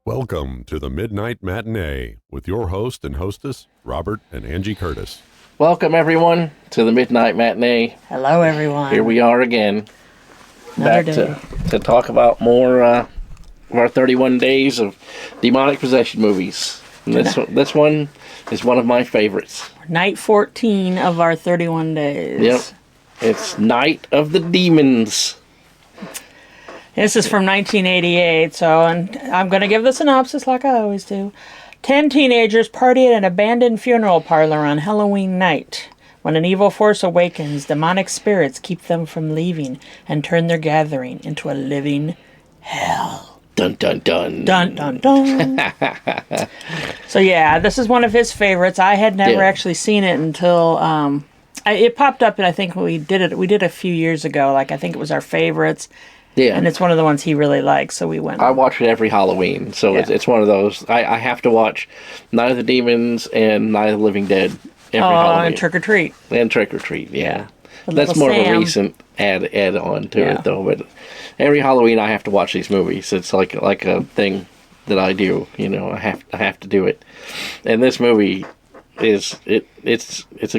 Welcome to the Midnight Matinee with your host and hostess, Robert and Angi Curtis. Welcome, everyone, to the Midnight Matinee. Hello, everyone. Here we are again. Another back day. to talk about more of our 31 days of demonic possession movies. And this one is one of my favorites. Night 14 of our 31 days. Yep. It's Night of the Demons. This is from 1988, and I'm going to give the synopsis like I always do. 10 teenagers party at an abandoned funeral parlor on Halloween night. When an evil force awakens, demonic spirits keep them from leaving and turn their gathering into a living hell. Dun, dun, dun. Dun, dun, dun. So, yeah, this is one of his favorites. I had never actually seen it until it popped up, and I think we did a few years ago. Like, I think it was our favorites. Yeah. And it's one of the ones he really likes, so we went. I watch it every Halloween, so it's one of those. I have to watch Night of the Demons and Night of the Living Dead every Halloween. And Trick or Treat. And Trick or Treat, yeah. With That's more Sam. of a recent add on to it, though. But every Halloween, I have to watch these movies. It's like a thing that I do. You know, I have to do it. And this movie it's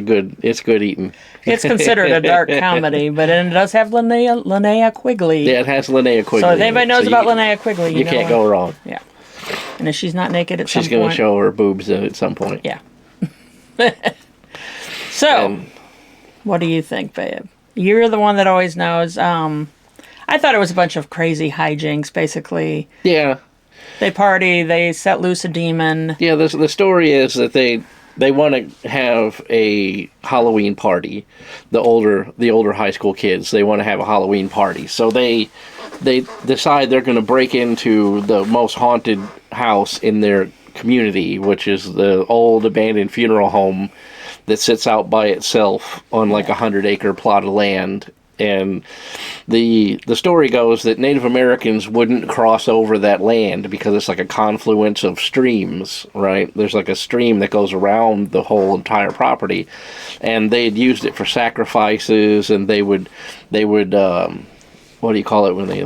good eating. It's considered a dark comedy, but it does have Linnea Quigley. Yeah, it has Linnea Quigley. So if anybody knows about Linnea Quigley, you can't go wrong. Yeah. And if she's not naked at some point, she's going to show her boobs at some point. Yeah. So, what do you think, babe? You're the one that always knows. I thought it was a bunch of crazy hijinks, basically. Yeah. They party, they set loose a demon. Yeah, the story is that they want to have a Halloween party. The older high school kids, they want to have a Halloween party. So they decide they're going to break into the most haunted house in their community, which is the old abandoned funeral home that sits out by itself on like a 100-acre plot of land. And the story goes that Native Americans wouldn't cross over that land because it's like a confluence of streams, right? There's like a stream that goes around the whole entire property, and they had used it for sacrifices, and they would what do you call it when they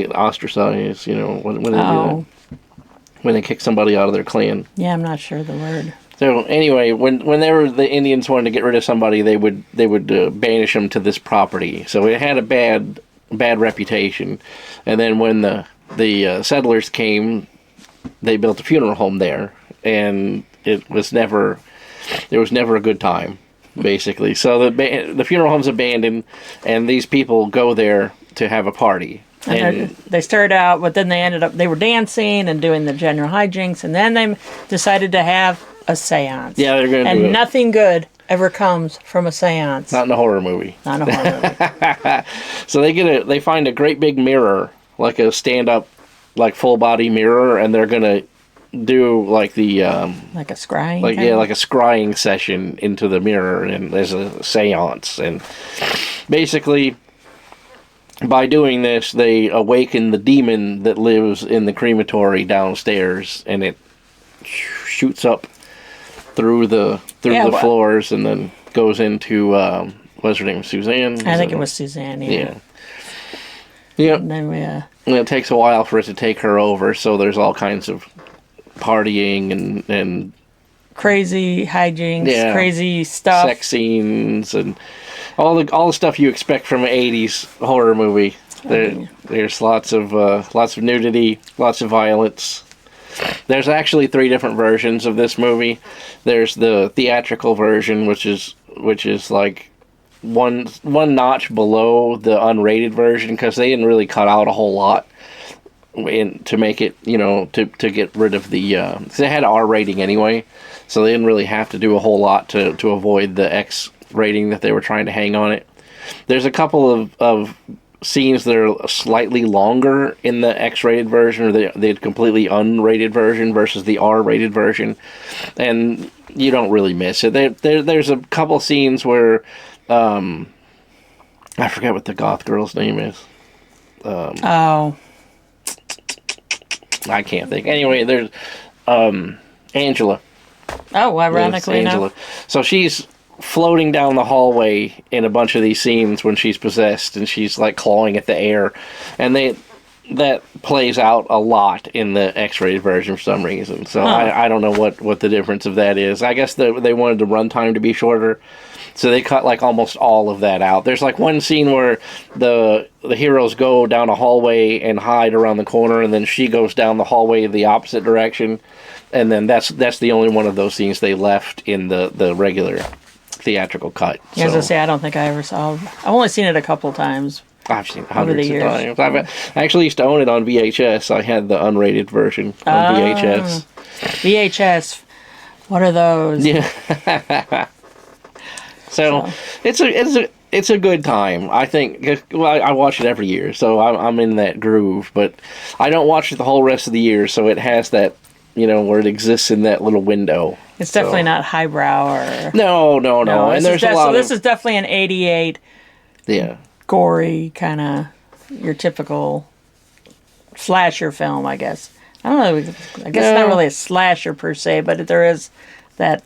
ostracize? You know, when they do that? When they kick somebody out of their clan. Yeah, I'm not sure the word. So anyway, whenever the Indians wanted to get rid of somebody, they would banish them to this property. So it had a bad reputation. And then when the settlers came, they built a funeral home there, and it was never a good time, basically. So the funeral home's abandoned, and these people go there to have a party. And they started out, but then they were dancing and doing the general hijinks, and then they decided to have a seance. Yeah, they're going to do it. And nothing good ever comes from a seance. Not in a horror movie. Not in a horror movie. So they find a great big mirror, like a stand-up, like full-body mirror, and they're going to do like the... like a scrying? Like a scrying session into the mirror, and there's a seance. And basically, by doing this, they awaken the demon that lives in the crematory downstairs, and it shoots up through the floors, and then goes into what's her name, Suzanne? I think it was Suzanne. Yeah. Yep. And then and it takes a while for it to take her over, so there's all kinds of partying and crazy hijinks, crazy stuff, sex scenes, and all the stuff you expect from an '80s horror movie. There's lots of nudity, lots of violence. There's actually 3 different versions of this movie. There's the theatrical version, which is like one notch below the unrated version, because they didn't really cut out a whole lot to make it, to get rid of the... they had an R rating anyway, so they didn't really have to do a whole lot to avoid the X rating that they were trying to hang on it. There's a couple of scenes that are slightly longer in the X-rated version, or the completely unrated version versus the R-rated version, and you don't really miss it. There's a couple scenes where I forget what the goth girl's name is. I can't think. Anyway, there's Angela. Oh, ironically enough. So she's floating down the hallway in a bunch of these scenes when she's possessed and she's like clawing at the air, and that plays out a lot in the X-rated version for some reason. So I don't know what the difference of that is. I guess they wanted the runtime to be shorter, so they cut like almost all of that out. There's like one scene where the heroes go down a hallway and hide around the corner, and then she goes down the hallway the opposite direction, and then that's the only one of those scenes they left in the regular theatrical cut. Yeah, as I say, I don't think I ever saw. I've only seen it a couple times. I've seen it hundreds of times. I actually used to own it on VHS. I had the unrated version on VHS. VHS. What are those? Yeah. So it's a good time. I think. Well, I watch it every year, so I'm in that groove. But I don't watch it the whole rest of the year, so it has that, where it exists in that little window. It's definitely not highbrow or. No. And there's a lot. So this is definitely an '88. Yeah. Gory kind of your typical slasher film, I guess. I don't know. I guess it's not really a slasher per se, but there is that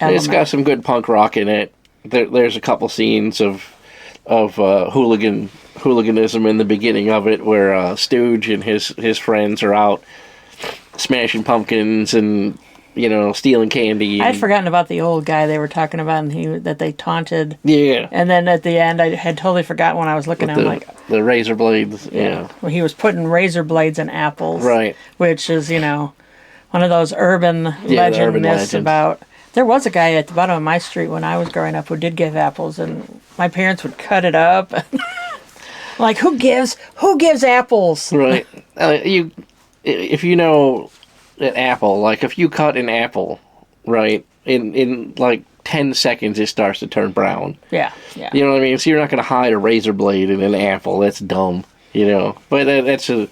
element. It's got some good punk rock in it. There's a couple scenes of hooliganism in the beginning of it, where Stooge and his friends are out smashing pumpkins and stealing candy. I'd forgotten about the old guy they were talking about, and that they taunted. Yeah. And then at the end, I had totally forgotten when I was looking at him, like the razor blades. Yeah. Well, he was putting razor blades in apples. Right. Which is one of those urban legend myths about. There was a guy at the bottom of my street when I was growing up who did give apples, and my parents would cut it up. Like, who gives apples? Right. If you know an apple, like if you cut an apple, right, in like 10 seconds it starts to turn brown. Yeah. You know what I mean? So you're not going to hide a razor blade in an apple. That's dumb, But it's a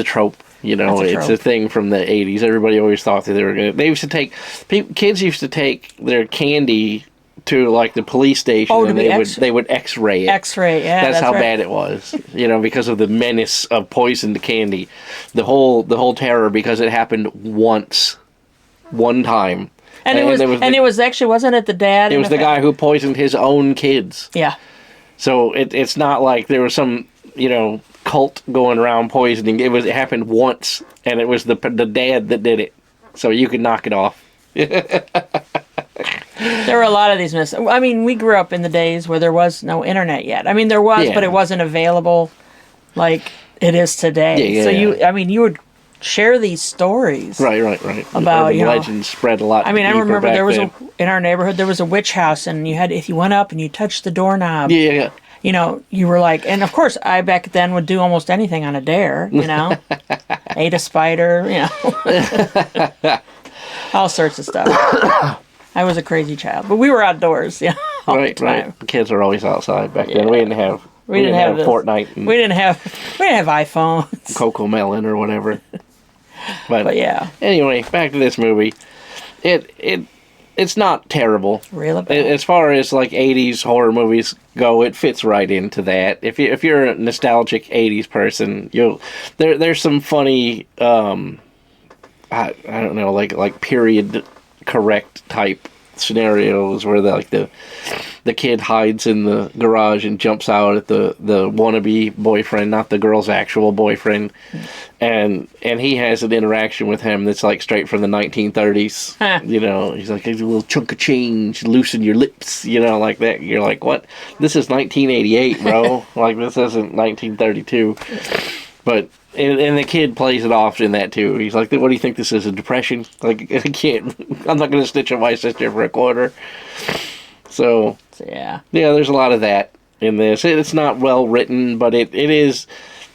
trope. It's a thing from the 80s. Everybody always thought that kids used to take their candy to like the police station, and they would X-ray it. X-ray, yeah. That's how bad it was, because of the menace of poisoned candy, the whole terror, because it happened one time, and it was actually, wasn't it the dad? It was the guy who poisoned his own kids. Yeah. So it's not like there was some cult going around poisoning. It happened once, and it was the dad that did it. So you could knock it off. There were a lot of these myths. I mean, we grew up in the days where there was no internet yet. I mean, there was, but it wasn't available like it is today. You would share these stories. Right. About, legends spread a lot. I mean, I remember there was in our neighborhood, there was a witch house, and if you went up and you touched the doorknob. Yeah. You were like, and of course, I back then would do almost anything on a dare, ate a spider, all sorts of stuff. I was a crazy child, but we were outdoors, all the time. Right. Kids were always outside back then. We didn't have Fortnite. We didn't have iPhones. Coco Melon or whatever. But yeah. Anyway, back to this movie. It's not terrible. Really bad. As far as like 80s horror movies go, it fits right into that. If you're a nostalgic 80s person, there's some funny I don't know, like period correct type scenarios where the kid hides in the garage and jumps out at the wannabe boyfriend, not the girl's actual boyfriend, and he has an interaction with him that's like straight from the 1930s. He's like, "Here's a little chunk of change, loosen your lips," like that. You're like, what? This is 1988, bro. Like, this isn't 1932. But and the kid plays it off in that too. He's like, "What do you think this is? A depression? Like, I'm not going to stitch up my sister for a quarter." So yeah, there's a lot of that in this. It's not well written, but it is.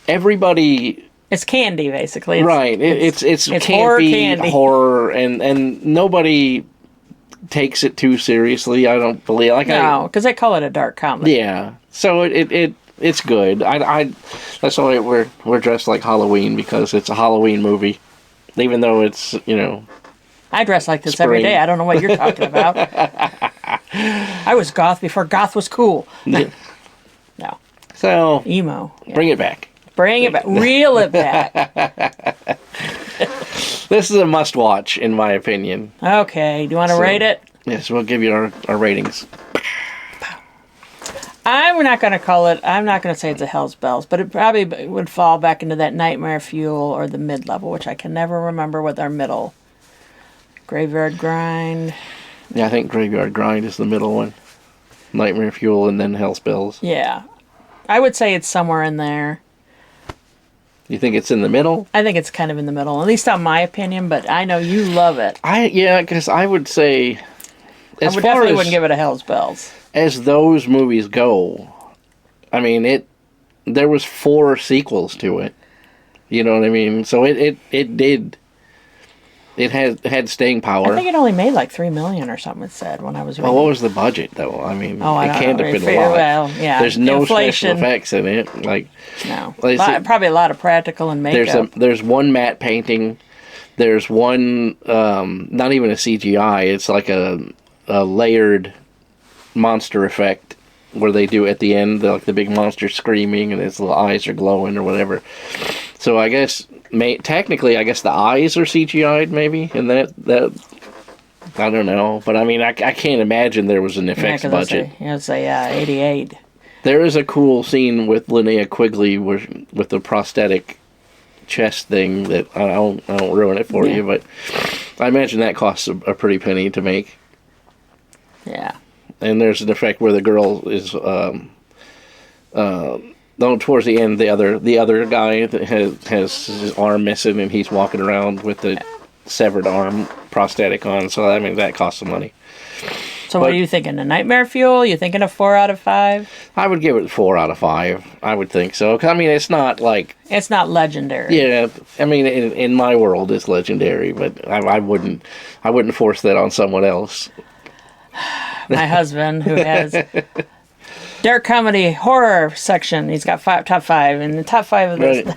Everybody. It's candy, basically. Right. It's campy horror, and nobody takes it too seriously. I don't believe. No, because they call it a dark comedy. Yeah. So it's good. That's why we're dressed like Halloween, because it's a Halloween movie, even though it's I dress like this every day. I don't know what you're talking about. I was goth before goth was cool. No. So emo. Yeah. Bring it back. Bring it back. Reel it back. This is a must watch, in my opinion. Okay. Do you want to rate it? Yes, we'll give you our ratings. I'm not going to say it's a Hell's Bells, but it probably would fall back into that Nightmare Fuel or the mid-level, which I can never remember with our middle. Graveyard Grind. Yeah, I think Graveyard Grind is the middle one. Nightmare Fuel and then Hell's Bells. Yeah. I would say it's somewhere in there. You think it's in the middle? I think it's kind of in the middle, at least on my opinion, but I know you love it. Because I would say... I definitely wouldn't give it a Hell's Bells. As those movies go, I mean, there was 4 sequels to it. You know what I mean? So it had staying power. I think it only made like $3 million or something, it said, when I was reading. Well, what was the budget, though? I mean, I it can't have been a lot. Well, yeah. There's no Inflation. special effects in it. No. Probably a lot of practical and makeup. There's one matte painting. There's one, not even a CGI. It's like a layered monster effect where they do at the end, like the big monster screaming and its little eyes are glowing or whatever. So I guess technically, I guess the eyes are CGI'd maybe, and that I don't know, but I mean I can't imagine there was an effects budget. It's a 88. There is a cool scene with Linnea Quigley with the prosthetic chest thing that I won't ruin it for you, but I imagine that costs a pretty penny to make. Yeah. And there's an effect where the girl is, towards the end, the other guy that has his arm missing and he's walking around with the severed arm prosthetic on. So, I mean, that costs some money. So what are you thinking? A Nightmare Fuel? You thinking a 4 out of 5? I would give it 4 out of 5. I would think so. 'Cause, I mean, it's not like... It's not legendary. Yeah. I mean, in my world, it's legendary, but I wouldn't force that on someone else. My husband, who has dark comedy horror section, he's got top 5, and the top 5 of this. Right.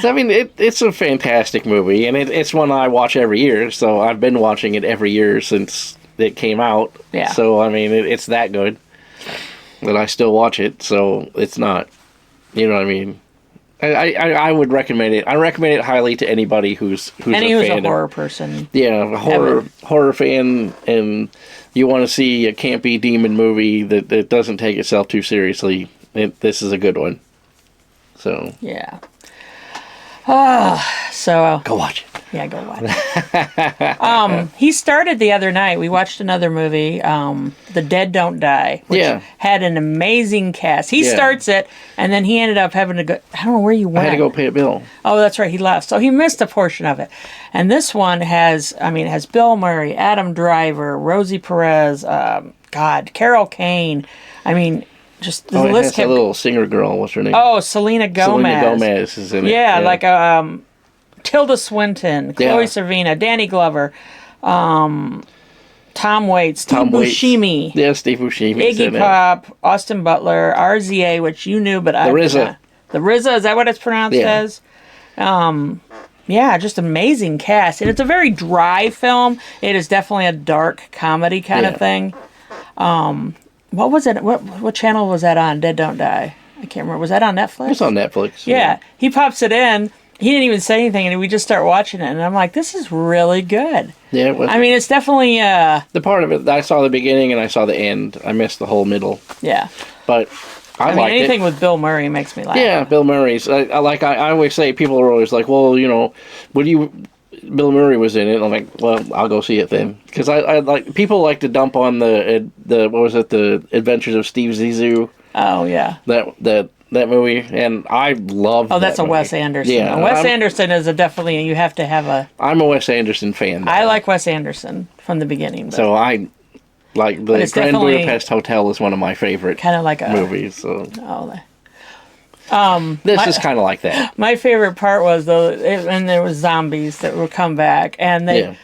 So, I mean, it's a fantastic movie, and it's one I watch every year. So I've been watching it every year since it came out. Yeah. So I mean, it's that good that I still watch it. So it's not, you know what I mean. I would recommend it. I recommend it highly to anybody who's a horror person. Yeah, a horror fan, and you want to see a campy demon movie that doesn't take itself too seriously. This is a good one. So yeah. So go watch it. Yeah, go watch it. He started the other night. We watched another movie, The Dead Don't Die, which had an amazing cast. He starts it, and then he ended up having to go. I don't know where you went. I had to go pay a bill. Oh, that's right. He left, so he missed a portion of it. And this one has Bill Murray, Adam Driver, Rosie Perez, Carol Kane. I mean, just the list. It has a little singer girl. What's her name? Oh, Selena Gomez. Selena Gomez is in it. Yeah, like Tilda Swinton, Chloe Savina, Danny Glover, Tom Waits, Steve Buscemi. Yeah, Steve Buscemi. Iggy Pop, Austin Butler, RZA, which you knew, but I didn't. The RZA, is that what it's pronounced as? Just amazing cast. And it's a very dry film. It is definitely a dark comedy kind of thing. What was it? What channel was that on? Dead Don't Die. I can't remember. Was that on Netflix? It was on Netflix. Yeah. He pops it in. He didn't even say anything, and we just start watching it, and I'm like, this is really good. Yeah, I mean, it's definitely... the part of it, I saw the beginning and I saw the end. I missed the whole middle. Yeah. But I liked anything with Bill Murray makes me laugh. Yeah, Bill Murray's... I always say, people are always like, well, you know, Bill Murray was in it. I'm like, well, I'll go see it then. Because I like... People like to dump on the what was it? The Adventures of Steve Zissou. Oh, yeah. That movie, and I love that that's a movie. Wes Anderson. Yeah, Wes Anderson is definitely, you have to have a... I'm a Wes Anderson fan. I like Wes Anderson from the beginning. But, so I like the Grand Budapest Hotel is one of my favorite kind of like movies. So this is kind of like that. My favorite part was and there was zombies that would come back, and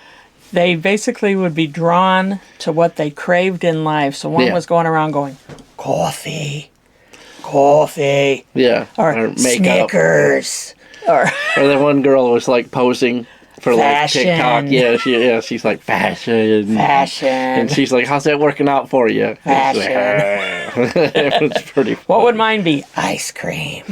they basically would be drawn to what they craved in life. So one was going around going, coffee. Yeah. Or makeup. Snickers. Or that one girl was like posing for fashion. Like TikTok. She's like fashion. And she's like, how's that working out for you? Fashion. It was pretty funny. What would mine be? Ice cream.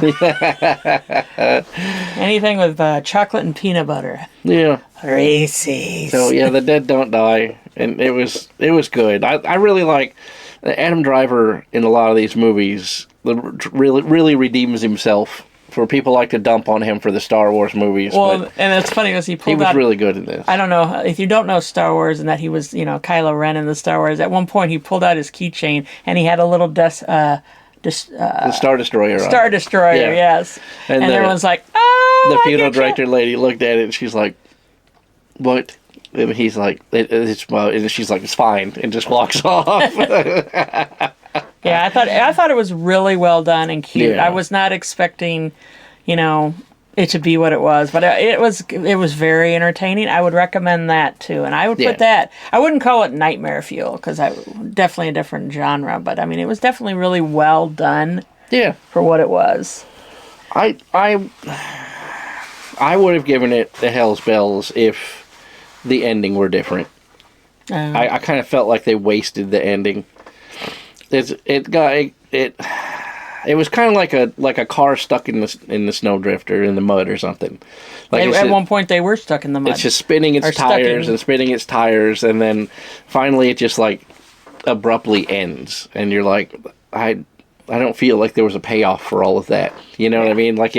Anything with chocolate and peanut butter. Yeah. Reese's. So The Dead Don't Die. and it was good. I really like Adam Driver in a lot of these movies. Really redeems himself. For people like to dump on him for the Star Wars movies. Well, but and it's funny because he was really good in this. I don't know if you don't know Star Wars and that he was, Kylo Ren in the Star Wars. At one point, he pulled out his keychain and he had a little the Star Destroyer. Star Destroyer, yeah. Yes. And everyone's like, "Oh!" The funeral director lady looked at it and she's like, "What?" And he's like, and she's like, "It's fine," and just walks off. Yeah, I thought it was really well done and cute. Yeah. I was not expecting, it to be what it was, but it was very entertaining. I would recommend that too, and I would put that. I wouldn't call it nightmare fuel because definitely a different genre, but I mean it was definitely really well done. Yeah, for what it was. I would have given it the Hell's Bells if the ending were different. I kind of felt like they wasted the ending. It was kind of like a car stuck in the snowdrift or in the mud or something. Like at one point they were stuck in the mud. It's just spinning its tires and then finally it just like abruptly ends and you're like, I don't feel like there was a payoff for all of that. You know what I mean? Like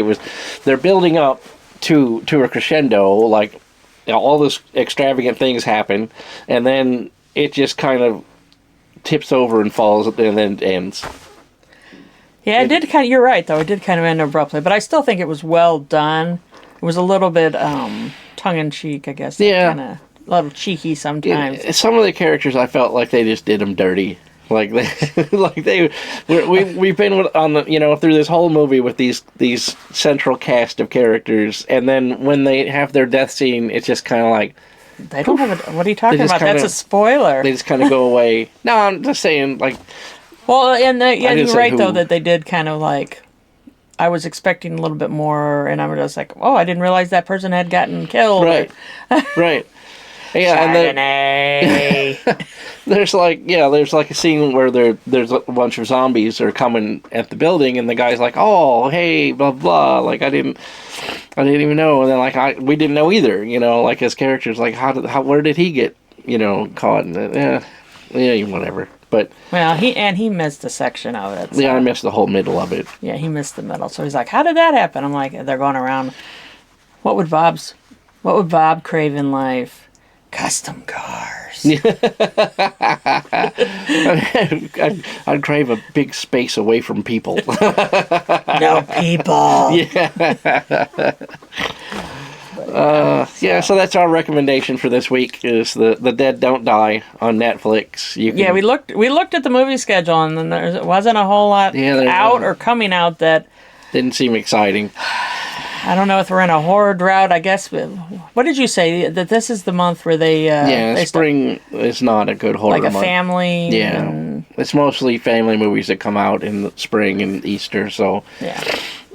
they're building up to a crescendo, like all this extravagant things happen and then it just kind of tips over and falls and then ends. Yeah, it did kind of. You're right, though. It did kind of end abruptly, but I still think it was well done. It was a little bit tongue in cheek, I guess. Yeah, kind of a little cheeky sometimes. Some of the characters, I felt like they just did them dirty. We've been on the through this whole movie with these central cast of characters, and then when they have their death scene, it's just kind of like. They don't have what are you talking about? That's a spoiler. They just kind of go away. No, I'm just saying, like... Well, and you're right, though, that they did kind of, like... I was expecting a little bit more, and I'm just like, oh, I didn't realize that person had gotten killed. Right, right. Yeah, and then... there's like a scene where there's a bunch of zombies are coming at the building, and the guy's like, oh, hey, blah, blah, like, I didn't even know, and then we didn't know either, like his character's like, where did he get, caught? And whatever. But he missed a section of it. So. Yeah, I missed the whole middle of it. Yeah, he missed the middle. So he's like, how did that happen? I'm like, they're going around. What would Bob crave in life? Custom cars. I'd crave a big space away from people. No people. Yeah. So that's our recommendation for this week is the Dead Don't Die on Netflix. We looked at the movie schedule and then there wasn't a whole lot out or coming out that didn't seem exciting. I don't know if we're in a horror drought. I guess. What did you say that this is the month where they? Spring is not a good horror month. Like a family. Yeah, it's mostly family movies that come out in the spring and Easter. So yeah.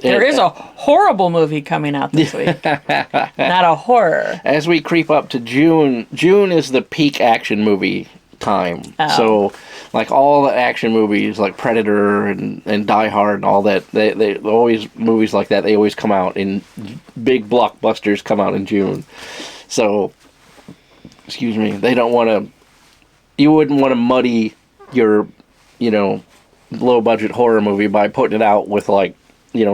There is a horrible movie coming out this week. Not a horror. As we creep up to June is the peak action movie time. Oh. So, like all the action movies, like Predator and Die Hard and all that, they always movies like that. They always come out in big blockbusters. Come out in June. So, excuse me, they don't want to. You wouldn't want to muddy your, low budget horror movie by putting it out with like.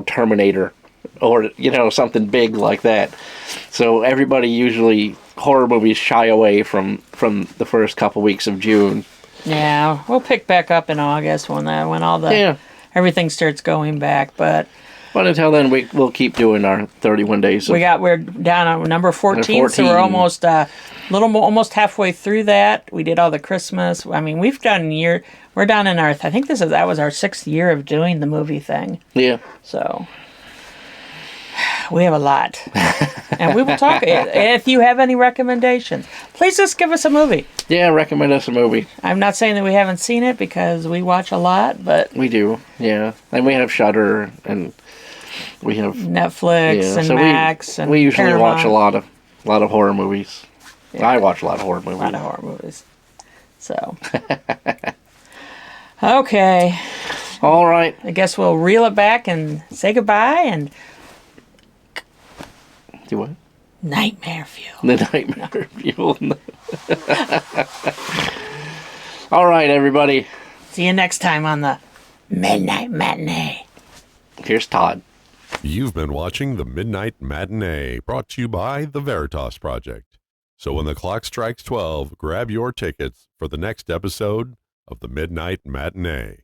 Terminator or, something big like that. So everybody horror movies shy away from the first couple weeks of June. Yeah, we'll pick back up in August when everything starts going back, but until then we'll keep doing our 31 days. We're down on number 14, so we're almost almost halfway through that. We did all the Christmas. I mean, we're down in I think that was our 6th year of doing the movie thing. Yeah. So we have a lot. And we will talk. If you have any recommendations, please just give us a movie. Yeah, recommend us a movie. I'm not saying that we haven't seen it because we watch a lot, but... We do, yeah. And we have Shudder and we have... Netflix and Max and we usually Paramount. watch a lot of horror movies. Yeah. I watch a lot of horror movies. A lot of horror movies. So... Okay. All right. I guess we'll reel it back and say goodbye and... Do what? Nightmare fuel. The nightmare fuel. All right, everybody. See you next time on the Midnight Matinee. Here's Todd. You've been watching the Midnight Matinee, brought to you by the Veritas Project. So when the clock strikes 12, grab your tickets for the next episode of the Midnight Matinee.